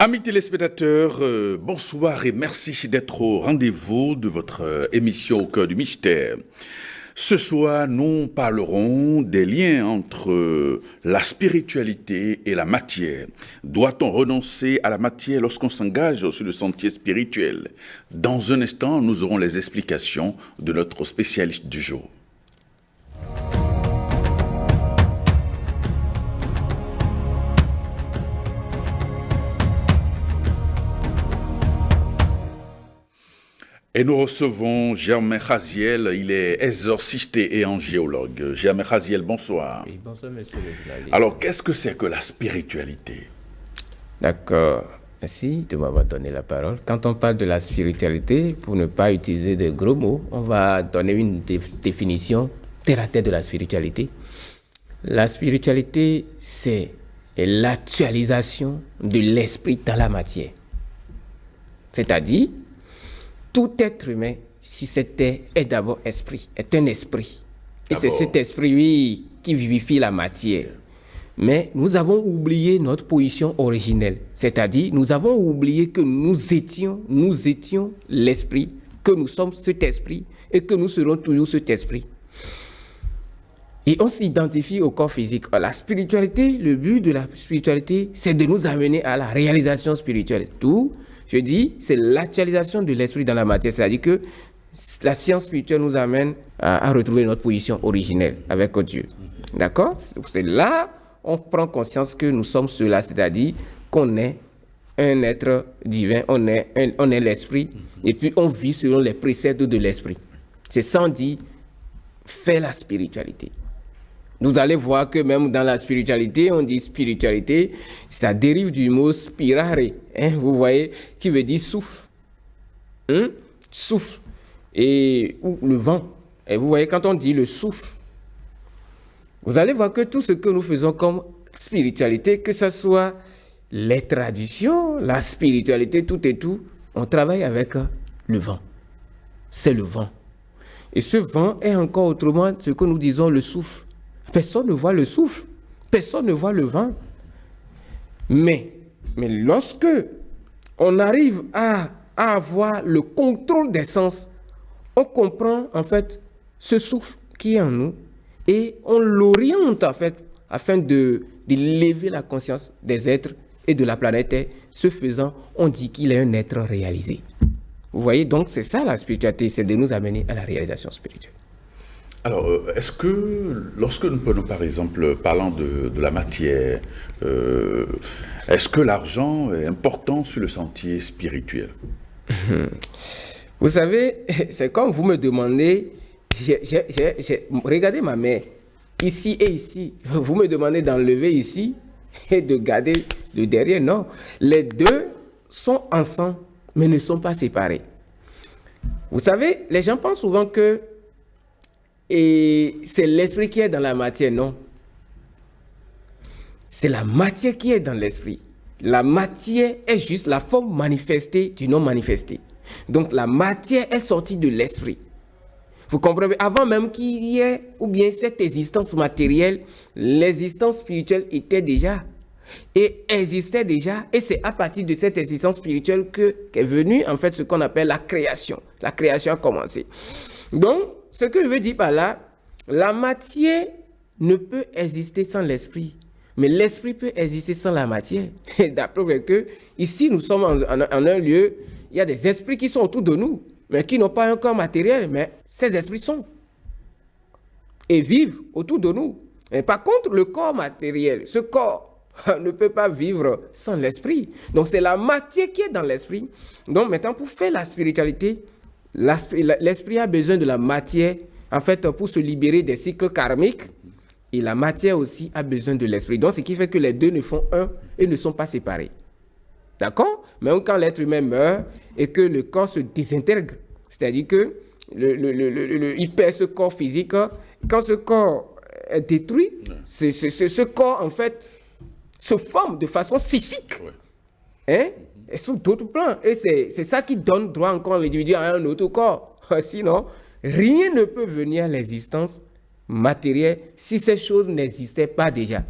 Amis téléspectateurs, bonsoir et merci d'être au rendez-vous de votre émission Au cœur du mystère. Ce soir, nous parlerons des liens entre la spiritualité et la matière. Doit-on renoncer à la matière lorsqu'on s'engage sur le sentier spirituel? Dans un instant, nous aurons les explications de notre spécialiste du jour. Et nous recevons Germain Khaziel, il est exorciste et angéologue. Germain Khaziel, bonsoir. Oui, bonsoir, monsieur le journaliste. Alors, qu'est-ce que c'est que la spiritualité? D'accord, merci de m'avoir donné la parole. Quand on parle de la spiritualité, pour ne pas utiliser de gros mots, on va donner une définition terre à terre de la spiritualité. La spiritualité, c'est l'actualisation de l'esprit dans la matière. C'est-à-dire, tout être humain sur cette terre est d'abord esprit, est un esprit. Et c'est cet esprit, oui, qui vivifie la matière. Mais nous avons oublié notre position originelle. C'est-à-dire, nous avons oublié que nous étions l'esprit, que nous sommes cet esprit et que nous serons toujours cet esprit. Et on s'identifie au corps physique. La spiritualité, le but de la spiritualité, c'est de nous amener à la réalisation spirituelle. Tout, je dis, c'est l'actualisation de l'esprit dans la matière. C'est-à-dire que la science spirituelle nous amène à retrouver notre position originelle avec Dieu. D'accord? C'est là on prend conscience que nous sommes cela, c'est-à-dire qu'on est un être divin, on est l'esprit, et puis on vit selon les préceptes de l'esprit. C'est sans dire, fais la spiritualité. Vous allez voir que même dans la spiritualité, on dit spiritualité, ça dérive du mot spirare, vous voyez, qui veut dire souffle. Souffle. Ou le vent. Et vous voyez, quand on dit le souffle, vous allez voir que tout ce que nous faisons comme spiritualité, que ce soit les traditions, la spiritualité, tout et tout, on travaille avec le vent. C'est le vent. Et ce vent est encore autrement ce que nous disons le souffle. Personne ne voit le souffle. Personne ne voit le vent. Mais lorsque on arrive à avoir le contrôle des sens, on comprend en fait ce souffle qui est en nous et on l'oriente en fait afin d'élever la conscience des êtres et de la planète Terre. Ce faisant, on dit qu'il est un être réalisé. Vous voyez, donc c'est ça la spiritualité, c'est de nous amener à la réalisation spirituelle. Alors, est-ce que, lorsque nous prenons par exemple, parlant de la matière, est-ce que l'argent est important sur le sentier spirituel? Vous savez, c'est comme vous me demandez, regardez ma main, ici et ici, vous me demandez d'enlever ici et de garder de derrière, non. Les deux sont ensemble, mais ne sont pas séparés. Vous savez, les gens pensent souvent que c'est l'esprit qui est dans la matière, non. C'est la matière qui est dans l'esprit. La matière est juste la forme manifestée du non manifesté. Donc la matière est sortie de l'esprit. Vous comprenez? Avant même qu'il y ait, ou bien cette existence matérielle, l'existence spirituelle était déjà et existait déjà. Et c'est à partir de cette existence spirituelle qu'est venue en fait ce qu'on appelle la création. La création a commencé. Donc, ce que je veux dire par là, la matière ne peut exister sans l'esprit. Mais l'esprit peut exister sans la matière. Et d'après que ici, nous sommes en un lieu, il y a des esprits qui sont autour de nous, mais qui n'ont pas un corps matériel, mais ces esprits sont et vivent autour de nous. Et par contre, le corps matériel, ce corps ne peut pas vivre sans l'esprit. Donc, c'est la matière qui est dans l'esprit. Donc, maintenant, pour faire la spiritualité, l'esprit a besoin de la matière, en fait, pour se libérer des cycles karmiques. Et la matière aussi a besoin de l'esprit. Donc, ce qui fait que les deux ne font un et ne sont pas séparés. D'accord? Même quand l'être humain meurt et que le corps se désintègre, c'est-à-dire que il perd ce corps physique, quand ce corps est détruit, ce corps, en fait, se forme de façon psychique. Et sous d'autres plans. Et c'est ça qui donne droit encore à l'individu à un autre corps. Sinon, rien ne peut venir à l'existence matérielle si ces choses n'existaient pas déjà.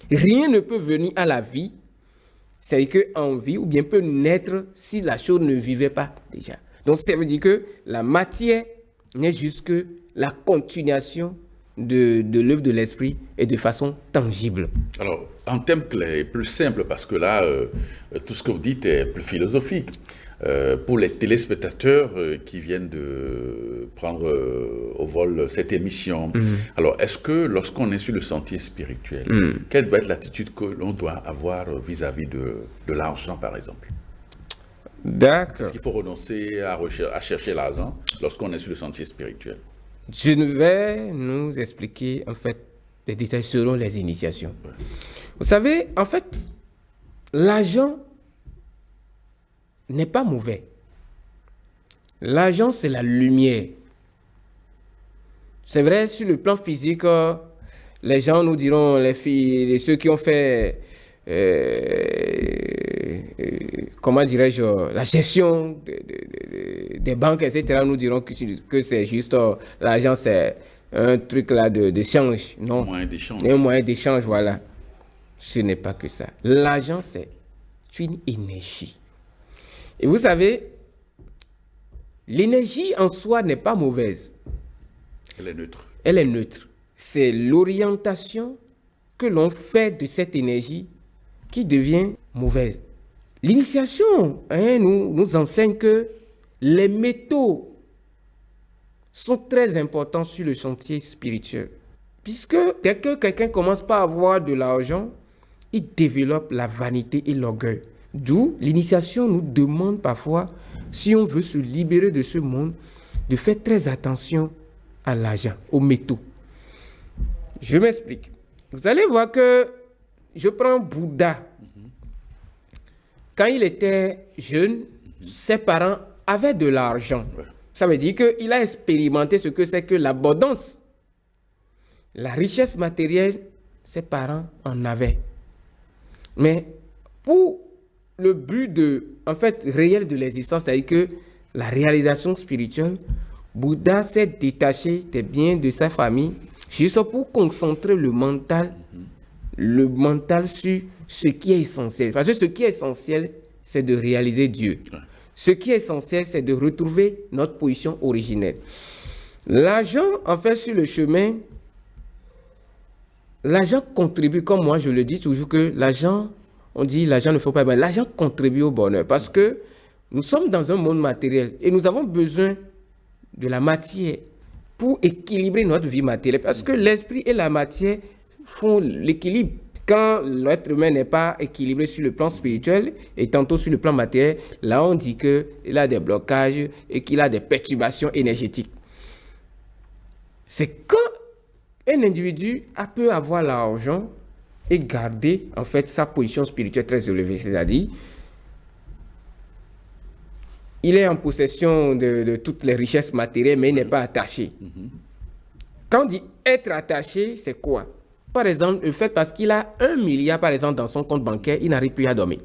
Rien ne peut venir à la vie c'est qu'en vie ou bien peut naître si la chose ne vivait pas déjà. Donc ça veut dire que la matière n'est juste que la continuation de l'œuvre de l'esprit et de façon tangible. Alors, en termes clairs et plus simples, parce que là, tout ce que vous dites est plus philosophique. Pour les téléspectateurs qui viennent de prendre au vol cette émission, alors est-ce que lorsqu'on est sur le sentier spirituel, quelle doit être l'attitude que l'on doit avoir vis-à-vis de l'argent, par exemple? D'accord. Est-ce qu'il faut renoncer à chercher l'argent lorsqu'on est sur le sentier spirituel? Je vais nous expliquer en fait les détails selon les initiations. Ouais. Vous savez, en fait, l'argent n'est pas mauvais. L'argent, c'est la lumière. C'est vrai, sur le plan physique, les gens nous diront, les filles, ceux qui ont fait, comment dirais-je, la gestion des banques, etc., nous diront que c'est juste, l'argent, c'est un truc là d'échange. Non, Un moyen d'échange. un moyen d'échange, voilà. Ce n'est pas que ça. L'argent, c'est une énergie. Et vous savez, l'énergie en soi n'est pas mauvaise. Elle est neutre. Elle est neutre. C'est l'orientation que l'on fait de cette énergie qui devient mauvaise. L'initiation nous enseigne que les métaux sont très importants sur le sentier spirituel. Puisque dès que quelqu'un commence par avoir de l'argent, il développe la vanité et l'orgueil. D'où l'initiation nous demande parfois, si on veut se libérer de ce monde, de faire très attention à l'argent, aux métaux. Je m'explique. Vous allez voir que je prends Bouddha. Quand il était jeune, ses parents avaient de l'argent. Ça veut dire qu'il a expérimenté ce que c'est que l'abondance. La richesse matérielle, ses parents en avaient. Mais pour le but réel de l'existence, c'est-à-dire que la réalisation spirituelle, Bouddha s'est détaché des biens de sa famille juste pour concentrer le mental sur ce qui est essentiel. Parce que ce qui est essentiel, c'est de réaliser Dieu. Ce qui est essentiel, c'est de retrouver notre position originelle. L'argent, en fait, sur le chemin, l'argent contribue, comme moi je le dis toujours, que l'argent, on dit l'argent ne faut pas, mais l'argent contribue au bonheur parce que nous sommes dans un monde matériel et nous avons besoin de la matière pour équilibrer notre vie matérielle parce que l'esprit et la matière font l'équilibre. Quand l'être humain n'est pas équilibré sur le plan spirituel et tantôt sur le plan matériel, là on dit qu'il a des blocages et qu'il a des perturbations énergétiques. C'est quand un individu peut avoir l'argent et garder en fait sa position spirituelle très élevée, c'est-à-dire il est en possession de toutes les richesses matérielles, mais il n'est pas attaché. Quand on dit être attaché, c'est quoi? Par exemple, le fait parce qu'il a 1 milliard, par exemple, dans son compte bancaire, il n'arrive plus à dormir.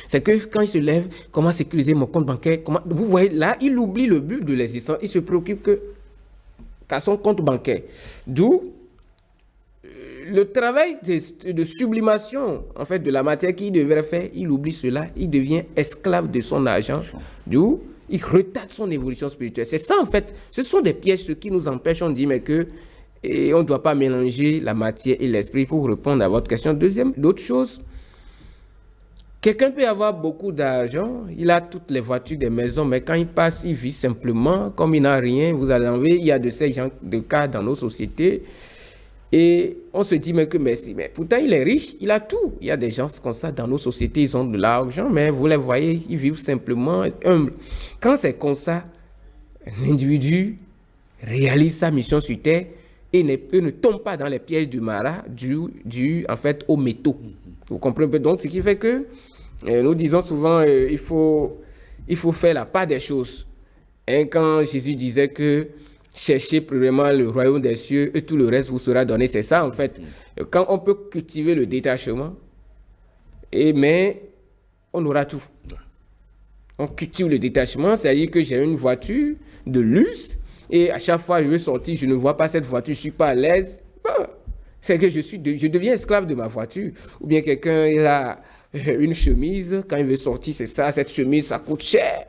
C'est que quand il se lève, comment sécuriser mon compte bancaire? Vous voyez, là, il oublie le but de l'existence. Il se préoccupe qu'à son compte bancaire. D'où le travail de sublimation, en fait, de la matière qu'il devrait faire, il oublie cela. Il devient esclave de son argent. D'où il retarde son évolution spirituelle. C'est ça, en fait. Ce sont des pièges qui nous empêchent. On dit, mais que... Et on ne doit pas mélanger la matière et l'esprit pour répondre à votre question. D'autres choses, quelqu'un peut avoir beaucoup d'argent, il a toutes les voitures, des maisons, mais quand il passe, il vit simplement, comme il n'a rien, vous allez enlever, il y a de ces gens de cas dans nos sociétés. Et on se dit, mais pourtant il est riche, il a tout. Il y a des gens comme ça dans nos sociétés, ils ont de l'argent, mais vous les voyez, ils vivent simplement humbles. Quand c'est comme ça, l'individu réalise sa mission sur terre, et ne tombe pas dans les pièges du marat dû en fait aux métaux. Vous comprenez? Donc, ce qui fait que nous disons souvent il faut faire la part des choses. Et quand Jésus disait que cherchez premièrement le royaume des cieux et tout le reste vous sera donné, c'est ça en fait. Quand on peut cultiver le détachement, mais on aura tout. On cultive le détachement, c'est-à-dire que j'ai une voiture de luxe, et à chaque fois que je veux sortir, je ne vois pas cette voiture, je ne suis pas à l'aise. C'est que je deviens esclave de ma voiture. Ou bien quelqu'un, il a une chemise, quand il veut sortir, c'est ça, cette chemise, ça coûte cher.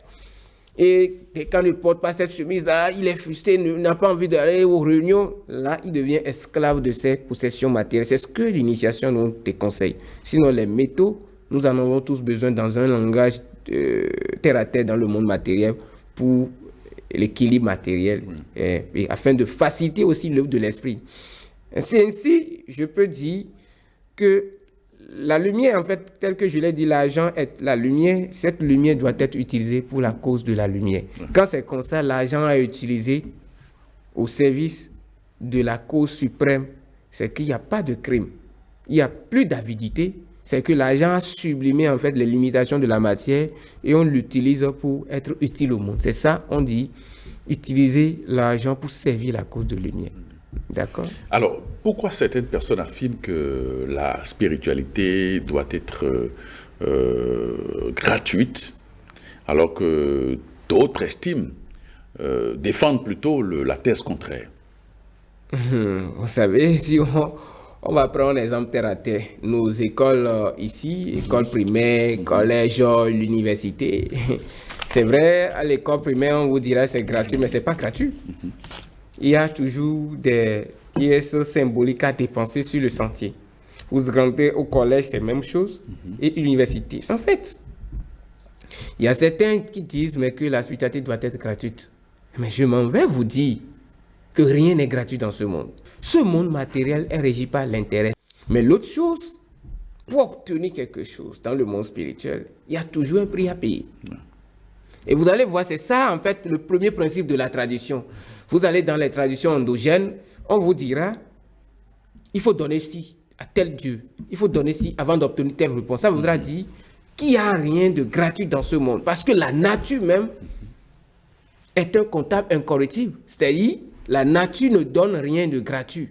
Et quand il ne porte pas cette chemise-là, il est frustré, n'a pas envie d'aller aux réunions. Là, il devient esclave de ses possessions matérielles. C'est ce que l'initiation nous te conseille. Sinon, les métaux, nous en avons tous besoin dans un langage terre à terre dans le monde matériel pour l'équilibre matériel et afin de faciliter aussi l'œuvre de l'esprit. C'est ainsi, je peux dire que la lumière, en fait, tel que je l'ai dit, l'argent est la lumière. Cette lumière doit être utilisée pour la cause de la lumière. Quand c'est comme ça, l'argent est utilisé au service de la cause suprême. C'est qu'il n'y a pas de crime. Il n'y a plus d'avidité. C'est que l'argent a sublimé, en fait, les limitations de la matière et on l'utilise pour être utile au monde. C'est ça, on dit, utiliser l'argent pour servir la cause de la lumière. D'accord. Alors, pourquoi certaines personnes affirment que la spiritualité doit être gratuite, alors que d'autres estiment, défendent plutôt la thèse contraire? Vous savez, si on va prendre un exemple terre à terre, nos écoles ici, écoles primaires, collèges, l'université, c'est vrai, à l'école primaire, on vous dira c'est gratuit, mais c'est pas gratuit. Il y a toujours des pièces symboliques à dépenser sur le sentier. Vous rentrez au collège, c'est la même chose, et l'université. En fait, il y a certains qui disent mais que la spiritualité doit être gratuite. Mais je m'en vais vous dire que rien n'est gratuit dans ce monde. Ce monde matériel est régi par l'intérêt. Mais l'autre chose, pour obtenir quelque chose dans le monde spirituel, il y a toujours un prix à payer. Et vous allez voir, c'est ça en fait le premier principe de la tradition. Vous allez dans les traditions endogènes, on vous dira, il faut donner ci à tel Dieu, il faut donner ci avant d'obtenir telle réponse. Ça voudra dire qu'il n'y a rien de gratuit dans ce monde. Parce que la nature même est un comptable incorruptible. C'est-à-dire, la nature ne donne rien de gratuit.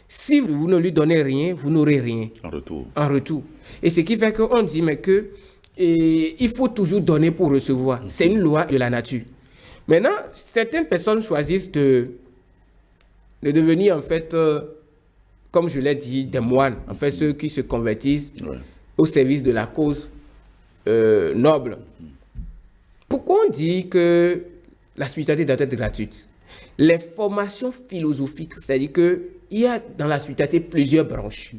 Si vous ne lui donnez rien, vous n'aurez rien. En retour. Et ce qui fait qu'on dit mais que il faut toujours donner pour recevoir. C'est une loi de la nature. Maintenant, certaines personnes choisissent de devenir en fait, comme je l'ai dit, des moines. En fait, ceux qui se convertissent au service de la cause noble. Pourquoi on dit que la spiritualité doit être gratuite? Les formations philosophiques, c'est-à-dire qu'il y a dans la spiritualité plusieurs branches.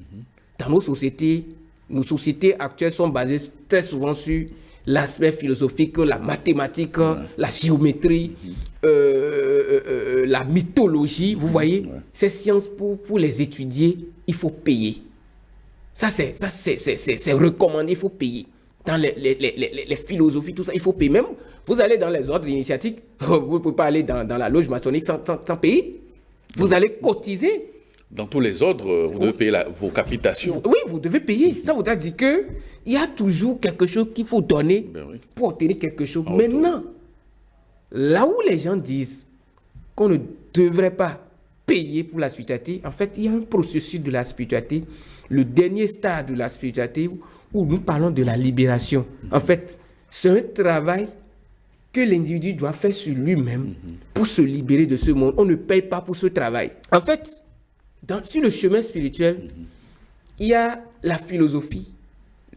Dans nos sociétés actuelles sont basées très souvent sur l'aspect philosophique, la mathématique, la géométrie, la mythologie. Vous voyez, ces sciences, pour les étudier, il faut payer. Ça, c'est recommandé, il faut payer. Dans les philosophies, tout ça, il faut payer. Même, vous allez dans les ordres initiatiques, vous ne pouvez pas aller dans la loge maçonnique sans payer. Vous allez cotiser. Dans tous les ordres, vous devez payer vos capitations. Oui, vous devez payer. Ça voudrait dire qu'il y a toujours quelque chose qu'il faut donner pour obtenir quelque chose. Maintenant, là où les gens disent qu'on ne devrait pas payer pour la spiritualité, en fait, il y a un processus de la spiritualité, le dernier stade de la spiritualité où nous parlons de la libération. En fait, c'est un travail que l'individu doit faire sur lui-même pour se libérer de ce monde. On ne paye pas pour ce travail. En fait, sur le chemin spirituel, il y a la philosophie,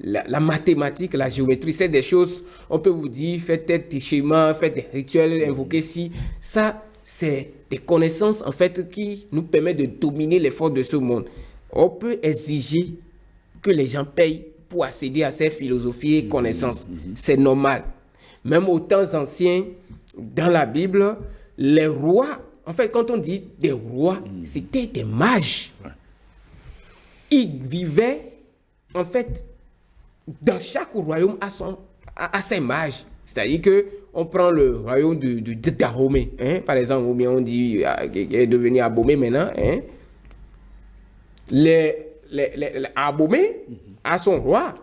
la mathématique, la géométrie. C'est des choses, on peut vous dire, faites des schémas, faites des rituels, invoquez ci. Ça, c'est des connaissances, en fait, qui nous permettent de dominer les forces de ce monde. On peut exiger que les gens payent pour accéder à ces philosophies et connaissances. C'est normal. Même aux temps anciens, dans la Bible, les rois, en fait, quand on dit des rois, c'était des mages. Ils vivaient, en fait, dans chaque royaume à ses mages. C'est-à-dire qu'on prend le royaume de Dahomey, par exemple, ou bien on dit qu'il est devenu Abomey maintenant. Abomey a son roi.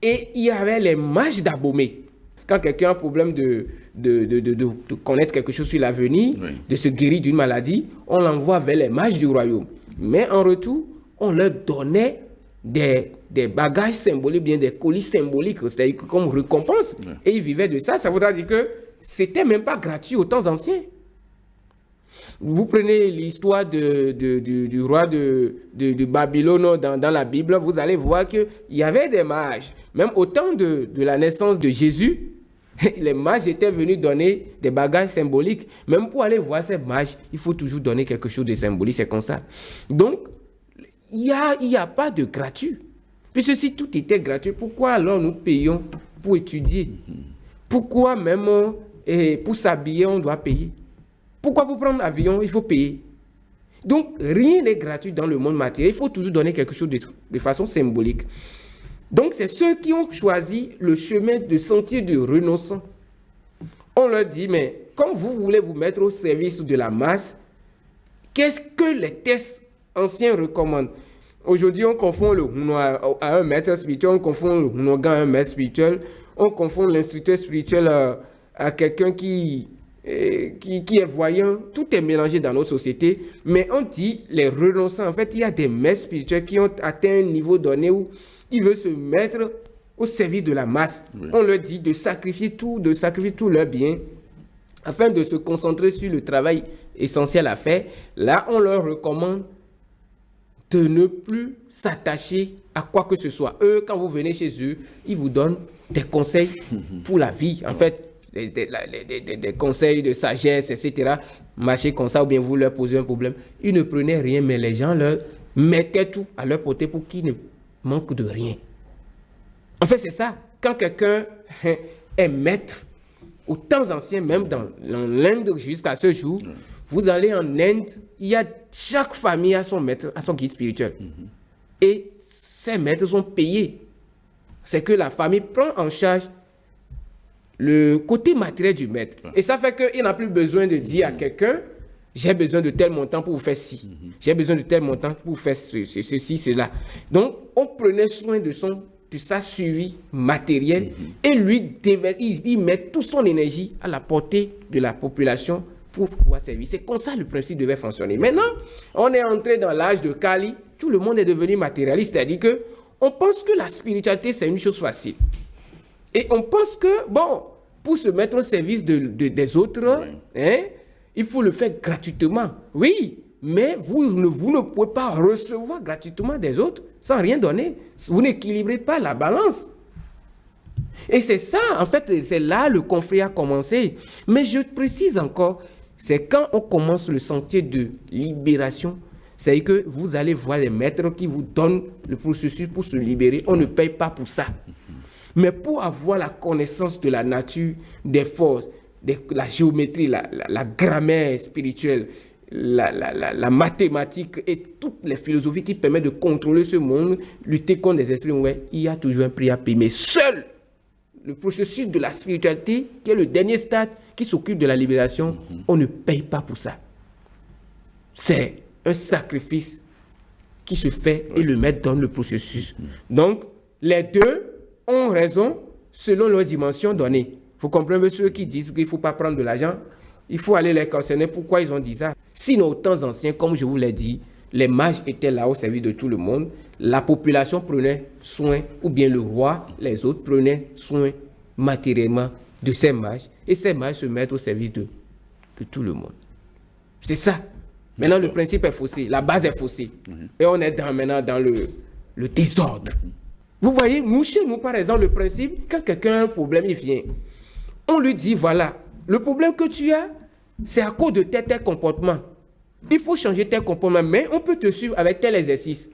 Et il y avait les mages d'Abomey. Quand quelqu'un a un problème de connaître quelque chose sur l'avenir, de se guérir d'une maladie, on l'envoie vers les mages du royaume. Mais en retour, on leur donnait des bagages symboliques, bien des colis symboliques, c'est-à-dire comme récompense. Et ils vivaient de ça. Ça voudrait dire que c'était même pas gratuit aux temps anciens. Vous prenez l'histoire du roi de Babylone dans la Bible, vous allez voir qu'il y avait des mages. Même au temps de la naissance de Jésus, les mages étaient venus donner des bagages symboliques. Même pour aller voir ces mages, il faut toujours donner quelque chose de symbolique, c'est comme ça. Donc, il y a pas de gratuit. Puisque si tout était gratuit, pourquoi alors nous payons pour étudier? Pourquoi même pour s'habiller, on doit payer? Pourquoi pour prendre l'avion, il faut payer? Donc, rien n'est gratuit dans le monde matériel. Il faut toujours donner quelque chose de façon symbolique. Donc, c'est ceux qui ont choisi le chemin de sentier de renonçant. On leur dit, mais comme vous voulez vous mettre au service de la masse, qu'est-ce que les textes anciens recommandent? Aujourd'hui, on confond le Hunoa à un maître spirituel, on confond le Hunoga à un maître spirituel, on confond l'instructeur spirituel à quelqu'un qui est voyant. Tout est mélangé dans notre société, mais on dit les renonçants. En fait, il y a des maîtres spirituels qui ont atteint un niveau donné où ils veulent se mettre au service de la masse. Oui. On leur dit de sacrifier tout leur bien afin de se concentrer sur le travail essentiel à faire. Là, on leur recommande de ne plus s'attacher à quoi que ce soit. Eux, quand vous venez chez eux, ils vous donnent des conseils pour la vie. En fait, des conseils de sagesse, etc. Marchez comme ça ou bien vous leur posez un problème. Ils ne prenaient rien, mais les gens leur mettaient tout à leur portée pour qu'ils ne manquent de rien. En fait, c'est ça. Quand quelqu'un est maître, aux temps anciens, même dans l'Inde jusqu'à ce jour, vous allez en Inde, chaque famille a son maître, a son guide spirituel. Et ces maîtres sont payés. C'est que la famille prend en charge le côté matériel du maître. Et ça fait qu'il n'a plus besoin de dire à quelqu'un, j'ai besoin de tel montant pour vous faire ci. J'ai besoin de tel montant pour vous faire ceci, cela. Donc, on prenait soin de sa suivi matériel et lui, il met toute son énergie à la portée de la population pour pouvoir servir. C'est comme ça le principe devait fonctionner. Maintenant, on est entré dans l'âge de Kali, tout le monde est devenu matérialiste, c'est-à-dire que on pense que la spiritualité, c'est une chose facile. Et on pense que, bon, pour se mettre au service des autres, il faut le faire gratuitement. Oui, mais vous ne pouvez pas recevoir gratuitement des autres sans rien donner. Vous n'équilibrez pas la balance. Et c'est ça, en fait, c'est là le conflit a commencé. Mais je précise encore, c'est quand on commence le sentier de libération, c'est que vous allez voir les maîtres qui vous donnent le processus pour se libérer. On ne paye pas pour ça. Mais pour avoir la connaissance de la nature, des forces, la géométrie, la grammaire spirituelle, la mathématique et toutes les philosophies qui permettent de contrôler ce monde, lutter contre les esprits, il y a toujours un prix à payer. Mais seul le processus de la spiritualité, qui est le dernier stade, qui s'occupe de la libération, on ne paye pas pour ça. C'est un sacrifice qui se fait et le maître donne le processus. Donc, les deux ont raison selon leur dimension donnée. Vous comprenez ceux qui disent qu'il ne faut pas prendre de l'argent, il faut aller les questionner pourquoi ils ont dit ça. Sinon, aux temps anciens, comme je vous l'ai dit, les mages étaient là au service de tout le monde. La population prenait soin, ou bien le roi, les autres prenaient soin matériellement de ces mages. Et ces mages se mettent au service de tout le monde. C'est ça. Maintenant, le principe est faussé, la base est faussée. Et on est maintenant dans le désordre. Vous voyez, nous, chez nous, par exemple, le principe, quand quelqu'un a un problème, il vient. On lui dit, voilà, le problème que tu as, c'est à cause de tel comportement. Il faut changer tel comportement, mais on peut te suivre avec tel exercice.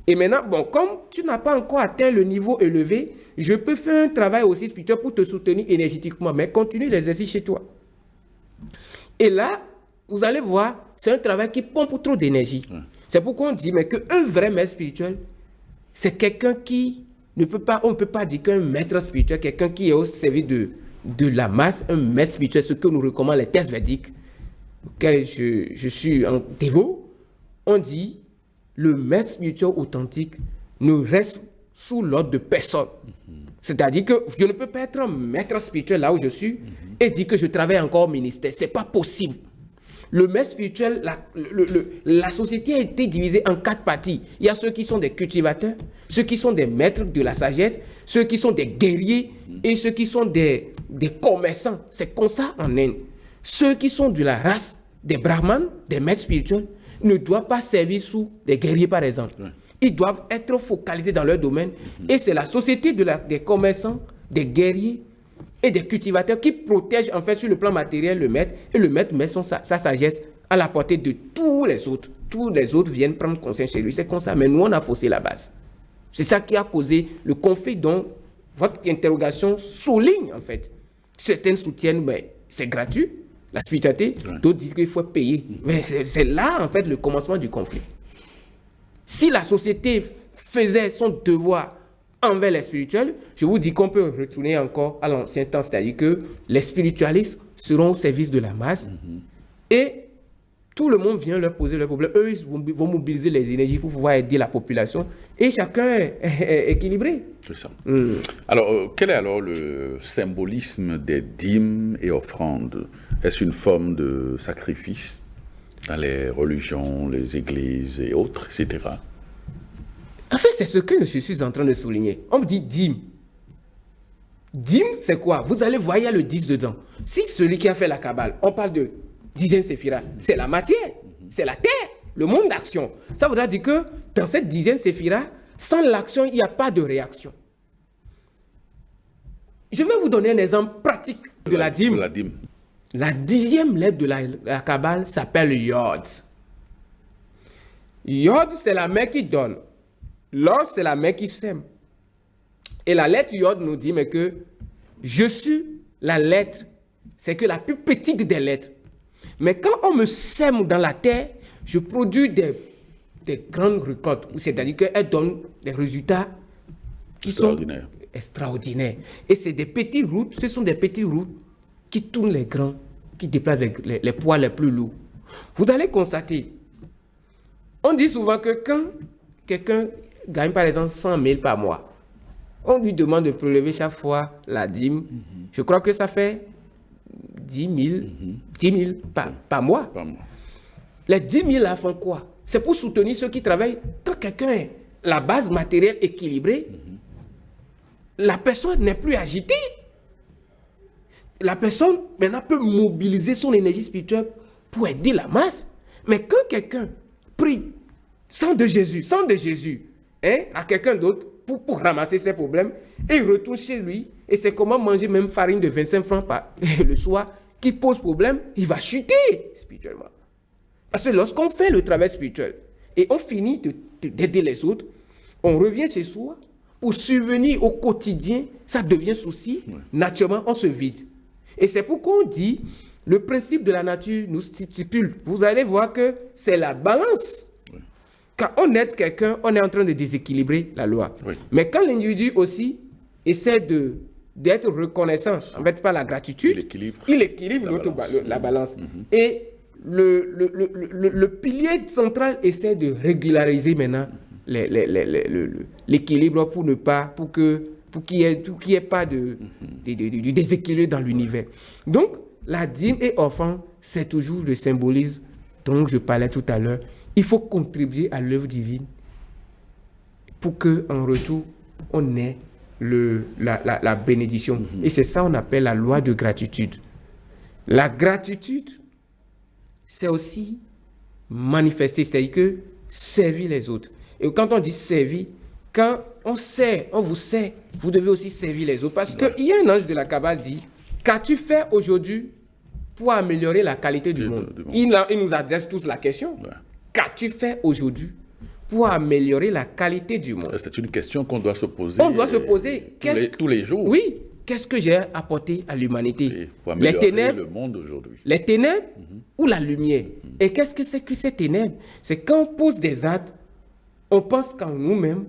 Et maintenant, bon, comme tu n'as pas encore atteint le niveau élevé, je peux faire un travail aussi spirituel pour te soutenir énergétiquement, mais continue l'exercice chez toi. Et là, vous allez voir, c'est un travail qui pompe trop d'énergie. C'est pourquoi on dit mais qu'un vrai maître spirituel, c'est quelqu'un qui ne peut pas, on ne peut pas dire qu'un maître spirituel, quelqu'un qui est au service de la masse, un maître spirituel, ce que nous recommandent les textes védiques, auxquels je suis un dévot, on dit le maître spirituel authentique ne reste sous l'ordre de personne. C'est-à-dire que je ne peux pas être un maître spirituel là où je suis et dire que je travaille encore au ministère. Ce n'est pas possible. Le maître spirituel, la société a été divisée en 4 parties. Il y a ceux qui sont des cultivateurs, ceux qui sont des maîtres de la sagesse, ceux qui sont des guerriers et ceux qui sont des commerçants. C'est comme ça en Inde. Ceux qui sont de la race des brahmanes, des maîtres spirituels, ne doivent pas servir sous des guerriers, par exemple. Ouais. Ils doivent être focalisés dans leur domaine. Et c'est la société des commerçants, des guerriers et des cultivateurs qui protègent en fait sur le plan matériel le maître. Et le maître met sa sagesse à la portée de tous les autres. Tous les autres viennent prendre conscience chez lui. C'est comme ça. Mais nous, on a faussé la base. C'est ça qui a causé le conflit dont votre interrogation souligne en fait. Certains soutiennent, mais c'est gratuit, la spiritualité. Ouais. D'autres disent qu'il faut payer. Mais c'est là en fait le commencement du conflit. Si la société faisait son devoir envers les spirituels, je vous dis qu'on peut retourner encore à l'ancien temps, c'est-à-dire que les spiritualistes seront au service de la masse et tout le monde vient leur poser leurs problèmes. Eux, ils vont mobiliser les énergies pour pouvoir aider la population et chacun est équilibré. C'est ça. Alors, quel est alors le symbolisme des dîmes et offrandes? Est-ce une forme de sacrifice dans les religions, les églises et autres, etc.? En fait, c'est ce que je suis en train de souligner. On me dit dîme. Dîme, c'est quoi? Vous allez voir, il y a le 10 dedans. Si celui qui a fait la Kabbale, on parle de dizaine séphira, c'est la matière, c'est la terre, le monde d'action. Ça voudra dire que dans cette dizaine séphira, sans l'action, il n'y a pas de réaction. Je vais vous donner un exemple pratique de la dîme. La 10e lettre de la Kabbale s'appelle Yod. Yod, c'est la main qui donne. Lord, c'est la main qui sème. Et la lettre Yod nous dit mais que je suis la lettre, c'est que la plus petite des lettres. Mais quand on me sème dans la terre, je produis des grandes récoltes. C'est-à-dire qu'elles donnent des résultats qui sont extraordinaires. Et c'est des petites routes, ce sont des petites routes qui tournent les grands, qui déplacent les poids les plus lourds. Vous allez constater, on dit souvent que quand quelqu'un gagne par exemple 100 000 par mois, on lui demande de prélever chaque fois la dîme. Je crois que ça fait 10 000 par mois. Les 10 000 là font quoi? C'est pour soutenir ceux qui travaillent. Quand quelqu'un a la base matérielle équilibrée, la personne n'est plus agitée. La personne maintenant peut mobiliser son énergie spirituelle pour aider la masse. Mais quand quelqu'un prie sans de Jésus, à quelqu'un d'autre pour ramasser ses problèmes, et il retourne chez lui, et c'est comment manger même farine de 25 francs le soir, qui pose problème, il va chuter spirituellement. Parce que lorsqu'on fait le travail spirituel, et on finit d'aider les autres, on revient chez soi, pour subvenir au quotidien, ça devient souci, naturellement on se vide. Et c'est pourquoi on dit, le principe de la nature nous stipule, vous allez voir que c'est la balance. Quand on aide quelqu'un, on est en train de déséquilibrer la loi. Oui. Mais quand l'individu aussi essaie d'être reconnaissant, en fait, par la gratitude, il équilibre la balance. Et le pilier central essaie de régulariser maintenant l'équilibre pour qu'il n'y ait pas de déséquilibre dans l'univers. Donc, la dîme et offrande, c'est toujours le symbolisme dont je parlais tout à l'heure. Il faut contribuer à l'œuvre divine pour qu'en retour, on ait la bénédiction. Et c'est ça qu'on appelle la loi de gratitude. La gratitude, c'est aussi manifester, c'est-à-dire que servir les autres. Et quand on dit servir, quand on sert, on vous sert, vous devez aussi servir les autres. Parce qu'il y a un ange de la Kabbale qui dit, qu'as-tu fait aujourd'hui pour améliorer la qualité du monde? Il nous adresse tous la question. Qu'as-tu fait aujourd'hui pour améliorer la qualité du monde? C'est une question qu'on doit se poser. On doit se poser tous les jours. Oui. Qu'est-ce que j'ai apporté à l'humanité? Les ténèbres, le monde aujourd'hui. Les ténèbres ou la lumière? Et qu'est-ce que c'est que ces ténèbres? C'est quand on pose des actes, on pense qu'en nous-mêmes,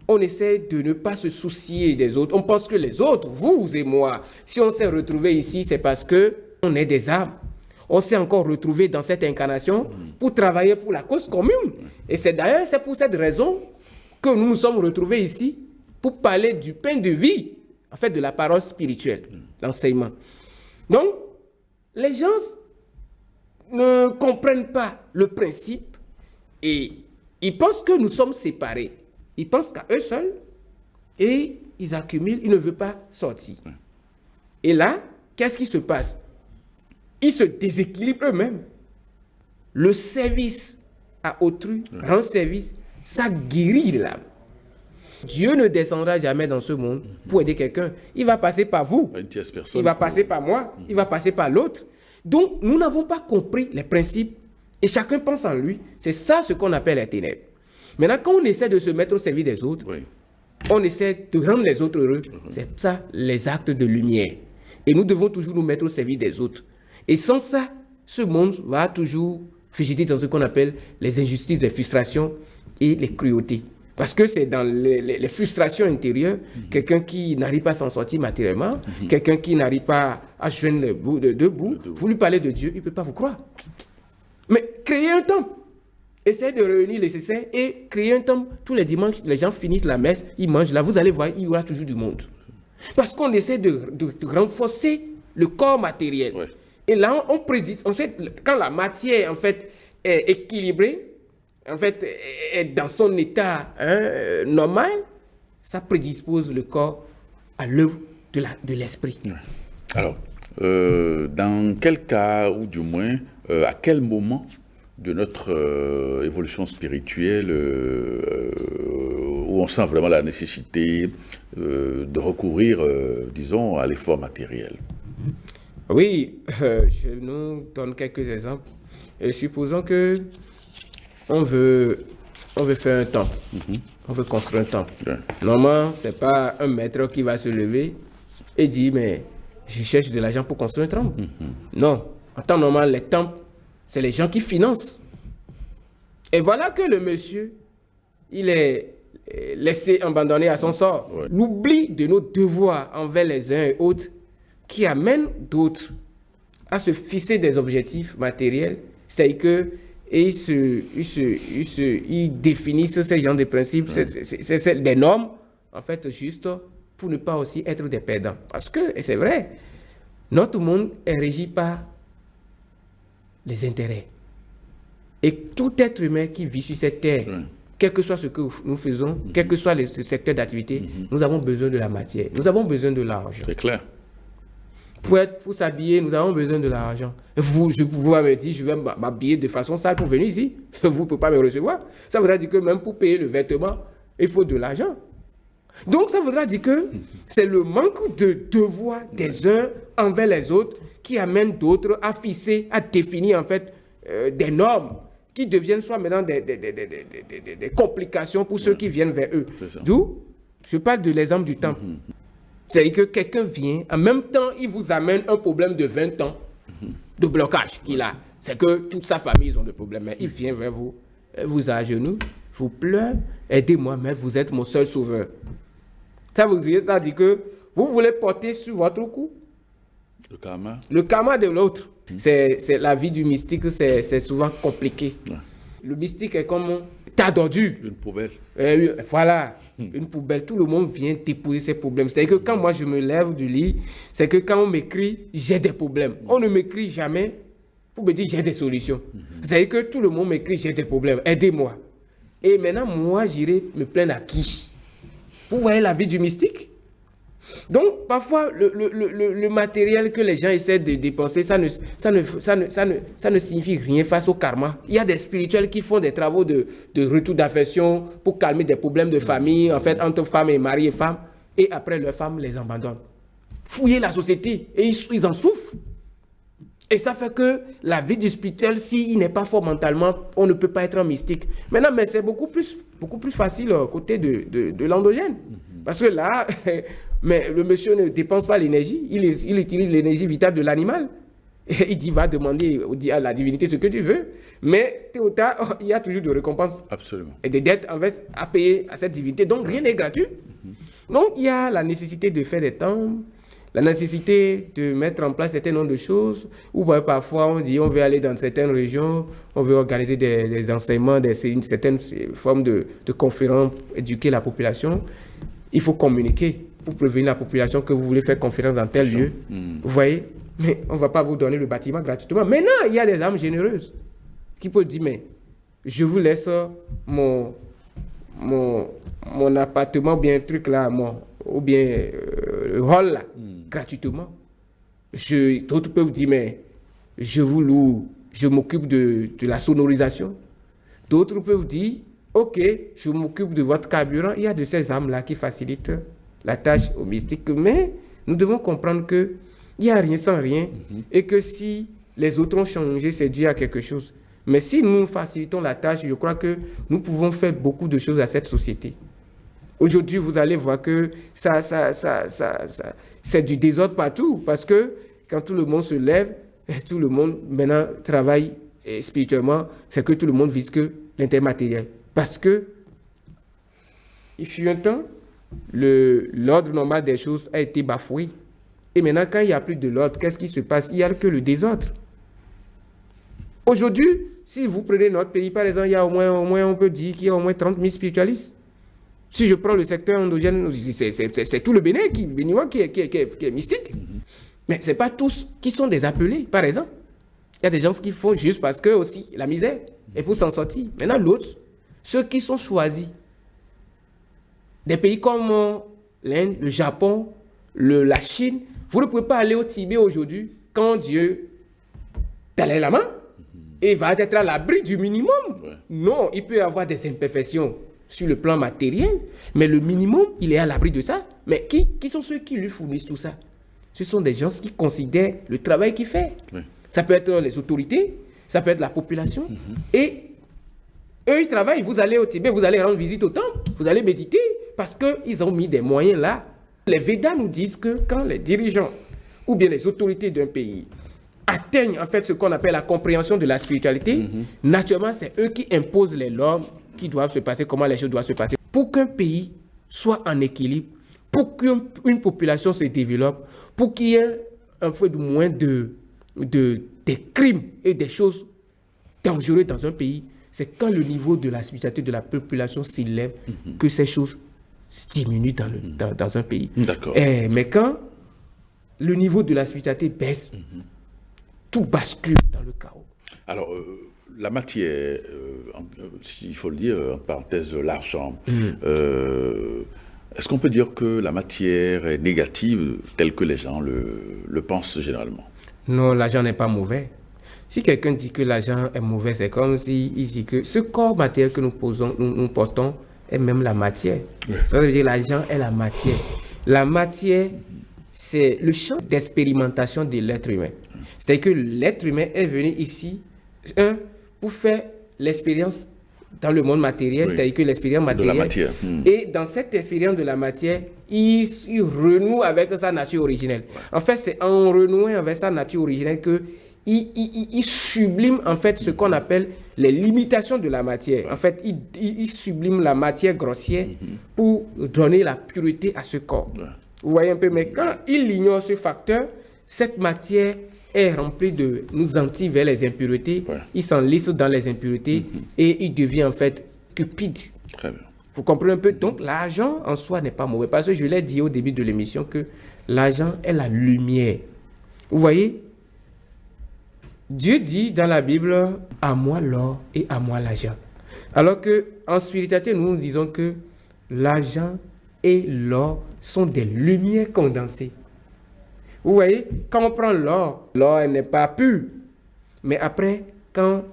on essaie de ne pas se soucier des autres. On pense que les autres, vous et moi, si on s'est retrouvés ici, c'est parce qu'on est des âmes. On s'est encore retrouvés dans cette incarnation pour travailler pour la cause commune. Et c'est pour cette raison que nous nous sommes retrouvés ici pour parler du pain de vie, en fait de la parole spirituelle, l'enseignement. Donc, les gens ne comprennent pas le principe et ils pensent que nous sommes séparés. Ils pensent qu'à eux seuls et ils accumulent, ils ne veulent pas sortir. Et là, qu'est-ce qui se passe? Ils se déséquilibrent eux-mêmes. le service à autrui, rendre service, ça guérit l'âme. Dieu ne descendra jamais dans ce monde pour aider quelqu'un. Il va passer par vous. Une tierce personne. Il va passer par moi. Il va passer par l'autre. Donc, nous n'avons pas compris les principes et chacun pense en lui. C'est ça ce qu'on appelle les ténèbres. Maintenant, quand on essaie de se mettre au service des autres, Oui. on essaie de rendre les autres heureux. C'est ça, les actes de lumière. Et nous devons toujours nous mettre au service des autres. Et sans ça, ce monde va toujours végéter dans ce qu'on appelle les injustices, les frustrations et les cruautés. Parce que c'est dans les frustrations intérieures, quelqu'un qui n'arrive pas à s'en sortir matériellement, quelqu'un qui n'arrive pas à joindre les deux bouts, vous lui parlez de Dieu, il ne peut pas vous croire. Mais créez un temple. Essayez de réunir les nécessaires et créer un temple. Tous les dimanches, les gens finissent la messe, ils mangent. Là, vous allez voir, il y aura toujours du monde. Parce qu'on essaie de renforcer le corps matériel. Ouais. Et là, on prédit. En fait, quand la matière en fait, est équilibrée, en fait, est dans son état normal, ça prédispose le corps à l'œuvre de l'esprit. Ouais. Alors, dans quel cas, ou du moins, à quel moment de notre évolution spirituelle où on sent vraiment la nécessité de recourir, disons, à l'effort matériel? Oui, je nous donne quelques exemples. Supposons que on veut faire un temple. On veut construire un temple. Ouais. Normalement, ce n'est pas un maître qui va se lever et dire, mais je cherche de l'argent pour construire un temple. Non. En temps normal, les temples, c'est les gens qui financent. Et voilà que le monsieur, il est laissé abandonné à son sort. Ouais. L'oubli de nos devoirs envers les uns et autres qui amène d'autres à se fixer des objectifs matériels, c'est-à-dire que ils définissent ces genres de principes, c'est des normes, en fait, juste pour ne pas aussi être des perdants. Parce que, et c'est vrai, notre monde est régi par les intérêts. Et tout être humain qui vit sur cette terre, quel que soit ce que nous faisons, quel que soit le secteur d'activité, nous avons besoin de la matière, nous avons besoin de l'argent. C'est clair. Pour s'habiller, nous avons besoin de l'argent. Vous m'avez dit, je vais m'habiller de façon sale pour venir ici. Vous ne pouvez pas me recevoir. Ça voudra dire que même pour payer le vêtement, il faut de l'argent. Donc, ça voudra dire que c'est le manque de devoir des uns envers les autres qui amène d'autres à fixer, à définir en fait des normes qui deviennent soit maintenant des complications pour ceux qui viennent vers eux. D'où, je parle de l'exemple du temple. C'est-à-dire que quelqu'un vient, en même temps, il vous amène un problème de 20 ans de blocage qu'il a. C'est que toute sa famille, ils ont des problèmes. Mais il vient vers vous, vous agenouille, vous pleure, aidez-moi, mais vous êtes mon seul sauveur. Ça dit que vous voulez porter sur votre cou le karma de l'autre. C'est la vie du mystique, c'est souvent compliqué. Ouais. Le mystique est comme un tas d'ordures. Une poubelle. Voilà, une poubelle. Tout le monde vient déposer ses problèmes. C'est-à-dire que quand moi je me lève du lit, c'est que quand on m'écrit, j'ai des problèmes. On ne m'écrit jamais pour me dire j'ai des solutions. C'est-à-dire que tout le monde m'écrit j'ai des problèmes, aidez-moi. Et maintenant, moi, j'irai me plaindre à qui? Vous voyez la vie du mystique? Donc, parfois, le matériel que les gens essaient de dépenser, ça ne signifie rien face au karma. Il y a des spirituels qui font des travaux de retour d'affection pour calmer des problèmes de famille, en fait, entre femmes et mari et femmes, et après, leurs femmes les abandonnent. Fouiller la société, et ils en souffrent. Et ça fait que la vie du spirituel, s'il n'est pas fort mentalement, on ne peut pas être un mystique. Maintenant, mais c'est beaucoup plus facile côté de l'endogène. Parce que là, mais le monsieur ne dépense pas l'énergie, il utilise l'énergie vitale de l'animal. Et il dit, va demander à la divinité ce que tu veux. Mais tôt ou tard, il y a toujours de récompenses. Absolument. Et des dettes à payer à cette divinité. Donc, rien n'est gratuit. Donc, il y a la nécessité de faire des temples, la nécessité de mettre en place certains nombre de choses, ou parfois on dit on veut aller dans certaines régions, on veut organiser des enseignements, une certaine forme de conférences, éduquer la population. Il faut communiquer pour prévenir la population que vous voulez faire conférence dans tel lieu. Vous voyez? Mais on ne va pas vous donner le bâtiment gratuitement. Maintenant, il y a des âmes généreuses qui peuvent dire, mais je vous laisse mon appartement, bien un truc là, ou bien le hall là, gratuitement. D'autres peuvent dire, mais je vous loue je m'occupe de la sonorisation. D'autres peuvent dire, ok, je m'occupe de votre carburant. Il y a de ces âmes-là qui facilitent la tâche aux mystiques. Mais nous devons comprendre qu'il n'y a rien sans rien et que si les autres ont changé, c'est dû à quelque chose. Mais si nous facilitons la tâche, je crois que nous pouvons faire beaucoup de choses à cette société. Aujourd'hui, vous allez voir que c'est du désordre partout parce que quand tout le monde se lève, tout le monde maintenant travaille spirituellement, c'est que tout le monde vise que l'intermatériel. Parce que, il fut un temps, l'ordre normal des choses a été bafoué. Et maintenant, quand il n'y a plus de l'ordre, qu'est-ce qui se passe? Il n'y a que le désordre. Aujourd'hui, si vous prenez notre pays, par exemple, il y a au moins on peut dire qu'il y a au moins 30 000 spiritualistes. Si je prends le secteur endogène, c'est tout le Bénin béninois qui est mystique. Mais ce n'est pas tous qui sont des appelés, par exemple. Il y a des gens qui font juste parce que aussi la misère et pour s'en sortir. Maintenant, l'autre, ceux qui sont choisis, des pays comme l'Inde, le Japon, la Chine, vous ne pouvez pas aller au Tibet aujourd'hui quand Dieu Dalai Lama et va être à l'abri du minimum. Ouais. Non, il peut y avoir des imperfections sur le plan matériel, mais le minimum, il est à l'abri de ça. Mais qui sont ceux qui lui fournissent tout ça? Ce sont des gens qui considèrent le travail qu'il fait. Ouais. Ça peut être les autorités, ça peut être la population. Et eux, ils travaillent. Vous allez au Tibet, vous allez rendre visite au temple, vous allez méditer, parce qu'ils ont mis des moyens là. Les Védas nous disent que quand les dirigeants ou bien les autorités d'un pays atteignent en fait ce qu'on appelle la compréhension de la spiritualité, naturellement, c'est eux qui imposent les normes qui doivent se passer, comment les choses doivent se passer. Pour qu'un pays soit en équilibre, pour qu'une population se développe, pour qu'il y ait un peu moins des crimes et des choses dangereuses dans un pays, c'est quand le niveau de la spiritualité de la population s'élève que ces choses diminuent dans un pays. D'accord. Mais quand le niveau de la spiritualité baisse, tout bascule dans le chaos. Alors, la matière, s'il faut le dire, en parenthèse, l'argent, est-ce qu'on peut dire que la matière est négative telle que les gens le pensent généralement? Non, l'argent n'est pas mauvais. Si quelqu'un dit que l'argent est mauvais, c'est comme s'il dit que ce corps matériel que nous portons est même la matière. Oui. Ça veut dire que l'argent est la matière. La matière, c'est le champ d'expérimentation de l'être humain. C'est-à-dire que l'être humain est venu ici, pour faire l'expérience dans le monde matériel, oui. C'est-à-dire que l'expérience matérielle. De la matière. Et dans cette expérience de la matière, il renoue avec sa nature originelle. Ouais. En fait, c'est en renouant avec sa nature originelle que il sublime en fait ce qu'on appelle les limitations de la matière. En fait, il sublime la matière grossière pour donner la pureté à ce corps. Ouais. Vous voyez un peu, mais quand il ignore ce facteur, cette matière est remplie de nous entie vers les impuretés. Ouais. Il s'enlise dans les impuretés et il devient en fait cupide. Très bien. Vous comprenez un peu? Donc, l'argent en soi n'est pas mauvais. Parce que je l'ai dit au début de l'émission que l'argent est la lumière. Vous voyez? Dieu dit dans la Bible, à moi l'or et à moi l'argent. Alors qu'en spiritualité, nous disons que l'argent et l'or sont des lumières condensées. Vous voyez, quand on prend l'or, elle n'est pas pure. Mais après, quand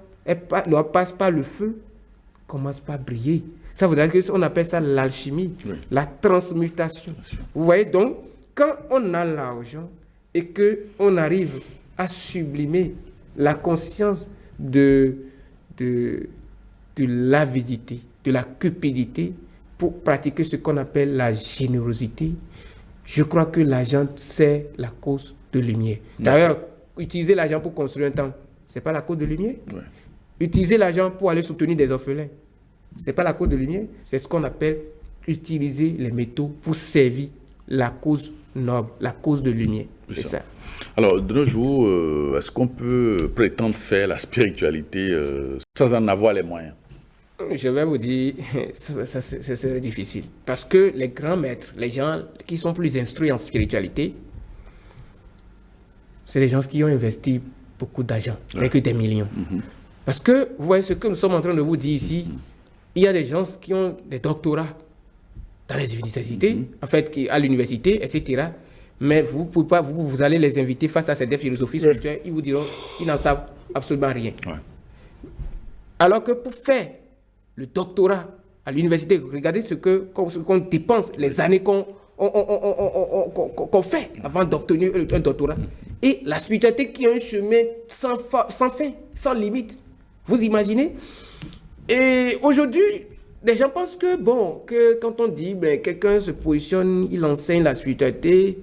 l'or passe par le feu, commence par briller. Ça veut dire qu'on appelle ça l'alchimie, oui. La transmutation. Vous voyez, donc, quand on a l'argent et qu'on arrive à sublimer la conscience de l'avidité, de la cupidité, pour pratiquer ce qu'on appelle la générosité, je crois que l'argent, c'est la cause de lumière. D'ailleurs, utiliser l'argent pour construire un temple, ce n'est pas la cause de lumière. Ouais. Utiliser l'argent pour aller soutenir des orphelins, ce n'est pas la cause de lumière. C'est ce qu'on appelle utiliser les métaux pour servir la cause noble, la cause de lumière. C'est ça. Alors, de nos jours, est-ce qu'on peut prétendre faire la spiritualité sans en avoir les moyens? Je vais vous dire, ça serait difficile. Parce que les grands maîtres, les gens qui sont plus instruits en spiritualité, c'est des gens qui ont investi beaucoup d'argent, avec des millions. Parce que, vous voyez ce que nous sommes en train de vous dire ici, il y a des gens qui ont des doctorats dans les universités, en fait, à l'université, etc. Mais vous pouvez pas, vous allez les inviter face à cette philosophies spirituelles, ils vous diront, ils n'en savent absolument rien. Ouais. Alors que pour faire le doctorat à l'université, regardez ce qu'on dépense, les années qu'on fait avant d'obtenir un doctorat. Et la spiritualité qui est un chemin sans fin, sans limite. Vous imaginez? Et aujourd'hui, les gens pensent que quand on dit quelqu'un se positionne, il enseigne la spiritualité,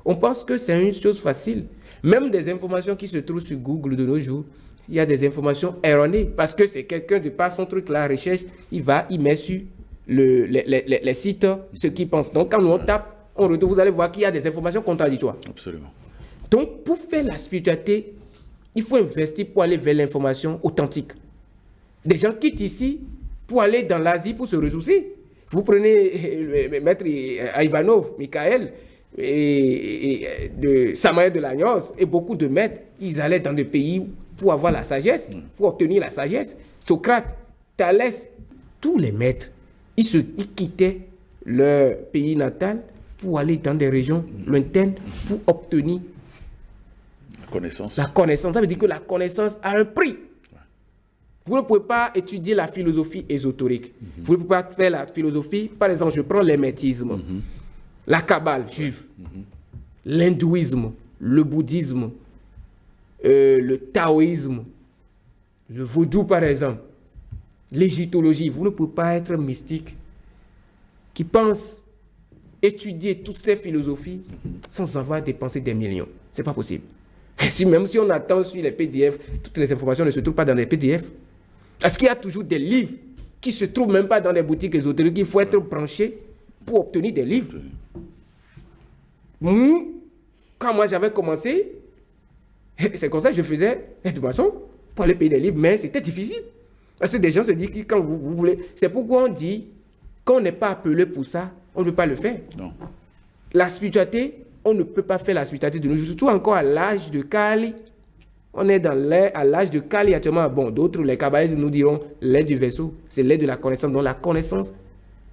on pense que c'est une chose facile. Même des informations qui se trouvent sur Google de nos jours, il y a des informations erronées parce que c'est quelqu'un de par son truc, la recherche, il met sur les sites ce qu'il pense. Donc quand on tape, on retrouve, vous allez voir qu'il y a des informations contradictoires. Absolument. Donc pour faire la spiritualité, il faut investir pour aller vers l'information authentique. Des gens quittent ici pour aller dans l'Asie pour se ressourcer. Vous prenez maître Ivanov, Michael, et de Samael de Lagnos, et beaucoup de maîtres, ils allaient dans des pays pour avoir la sagesse, pour obtenir la sagesse. Socrate, Thalès, tous les maîtres, ils quittaient leur pays natal pour aller dans des régions lointaines pour obtenir Connaissance. la connaissance. Ça veut dire que la connaissance a un prix. Vous ne pouvez pas étudier la philosophie ésotérique. Vous ne pouvez pas faire la philosophie. Par exemple, je prends l'hermétisme, la kabbale juive, l'hindouisme, le bouddhisme, le taoïsme, le vaudou par exemple, l'égyptologie. Vous ne pouvez pas être mystique qui pense étudier toutes ces philosophies sans avoir dépensé des millions. Ce n'est pas possible. Même si on attend sur les PDF, toutes les informations ne se trouvent pas dans les PDF. Parce qu'il y a toujours des livres qui ne se trouvent même pas dans les boutiques ésotériques. Il faut être branché pour obtenir des livres. Quand moi j'avais commencé, c'est comme ça que je faisais de façon pour aller payer des livres, mais c'était difficile. Parce que des gens se disent que quand vous voulez... C'est pourquoi on dit qu'on n'est pas appelé pour ça, on ne peut pas le faire. Non. La spiritualité, on ne peut pas faire la spiritualité de nos jours, surtout encore à l'âge de Kali. On est à l'âge de Kali actuellement. Bon, d'autres, les kabbalistes nous diront l'aide du vaisseau, c'est l'aide de la connaissance. Donc la connaissance,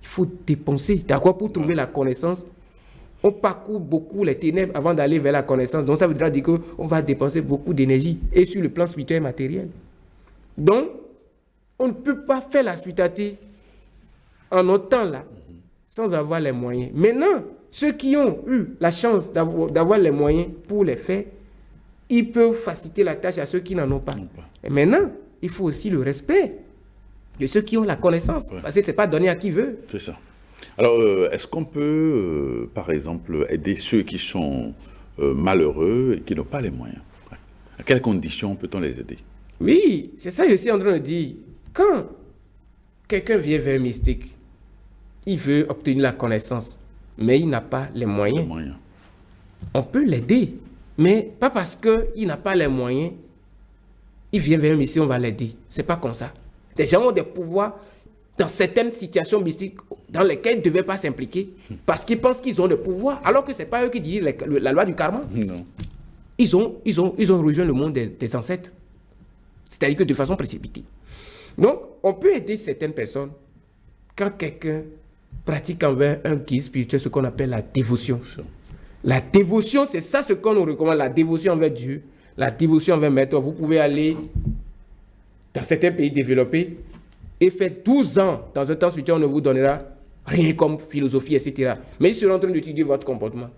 il faut dépenser. D'accord? Pour trouver la connaissance, on parcourt beaucoup les ténèbres avant d'aller vers la connaissance. Donc ça voudra dire qu'on va dépenser beaucoup d'énergie et sur le plan spirituel et matériel. Donc, on ne peut pas faire la spiritualité en notre temps là, sans avoir les moyens. Maintenant, ceux qui ont eu la chance d'avoir les moyens pour les faire, ils peuvent faciliter la tâche à ceux qui n'en ont pas. Et maintenant, il faut aussi le respect de ceux qui ont la connaissance. Ouais. Parce que ce n'est pas donné à qui veut. C'est ça. Alors, est-ce qu'on peut, par exemple, aider ceux qui sont malheureux et qui n'ont pas les moyens? À quelles conditions peut-on les aider? Oui, c'est ça que je suis en train de dire. Quand quelqu'un vient vers un mystique, il veut obtenir la connaissance, mais il n'a pas les moyens. On peut l'aider, mais pas parce qu'il n'a pas les moyens, il vient vers un mystique, on va l'aider. C'est pas comme ça. Les gens ont des pouvoirs dans certaines situations mystiques dans lesquelles ils ne devaient pas s'impliquer parce qu'ils pensent qu'ils ont des pouvoirs, alors que ce n'est pas eux qui disent la loi du karma. Non. Ils ont rejoint le monde des ancêtres, c'est-à-dire que de façon précipitée. Donc, on peut aider certaines personnes quand quelqu'un pratique envers un guide spirituel ce qu'on appelle la dévotion. La dévotion, c'est ça ce qu'on nous recommande, la dévotion envers Dieu, la dévotion envers Maître. Vous pouvez aller dans certains pays développés et faire 12 ans dans un temps spirituel, on ne vous donnera rien comme philosophie, etc. Mais ils seront en train d'étudier votre comportement.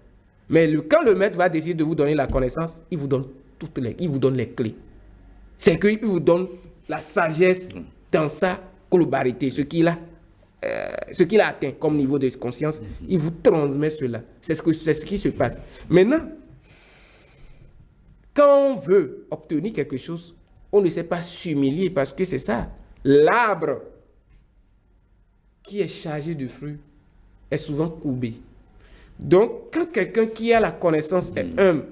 Mais quand le Maître va décider de vous donner la connaissance, il vous donne les clés. C'est qu'il vous donne la sagesse dans sa globalité, ce qu'il a atteint comme niveau de conscience, il vous transmet cela. C'est ce qui se passe. Maintenant, quand on veut obtenir quelque chose, on ne sait pas s'humilier parce que c'est ça. L'arbre qui est chargé de fruits est souvent courbé. Donc, quand quelqu'un qui a la connaissance est humble,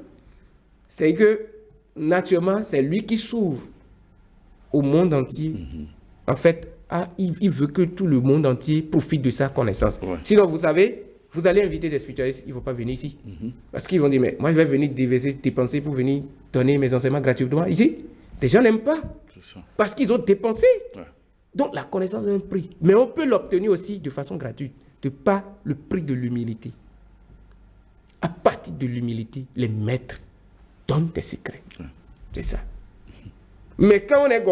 c'est que naturellement, c'est lui qui s'ouvre au monde entier. En fait, il veut que tout le monde entier profite de sa connaissance. Ouais. Sinon, vous savez, vous allez inviter des spiritualistes, ils ne vont pas venir ici. Parce qu'ils vont dire, mais moi, je vais venir dépenser pour venir donner mes enseignements gratuitement ici. Les gens n'aiment pas. Parce qu'ils ont dépensé. Ouais. Donc, la connaissance a un prix. Mais on peut l'obtenir aussi de façon gratuite, de par le prix de l'humilité. À partir de l'humilité, les maîtres donnent des secrets. Ouais. C'est ça. Mais quand on est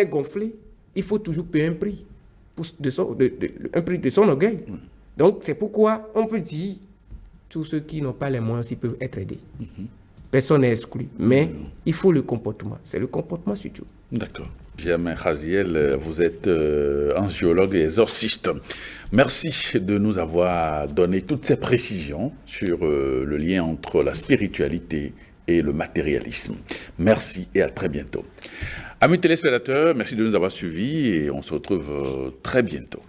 gonflé, il faut toujours payer un prix, un prix de son orgueil. Donc, c'est pourquoi on peut dire tous ceux qui n'ont pas les moyens aussi peuvent être aidés. Personne n'est exclu. Mais il faut le comportement. C'est le comportement surtout. D'accord. Germain Khaziel, vous êtes angiologue et exorciste. Merci de nous avoir donné toutes ces précisions sur le lien entre la spiritualité et le matérialisme. Merci et à très bientôt. Amis téléspectateurs, merci de nous avoir suivis et on se retrouve très bientôt.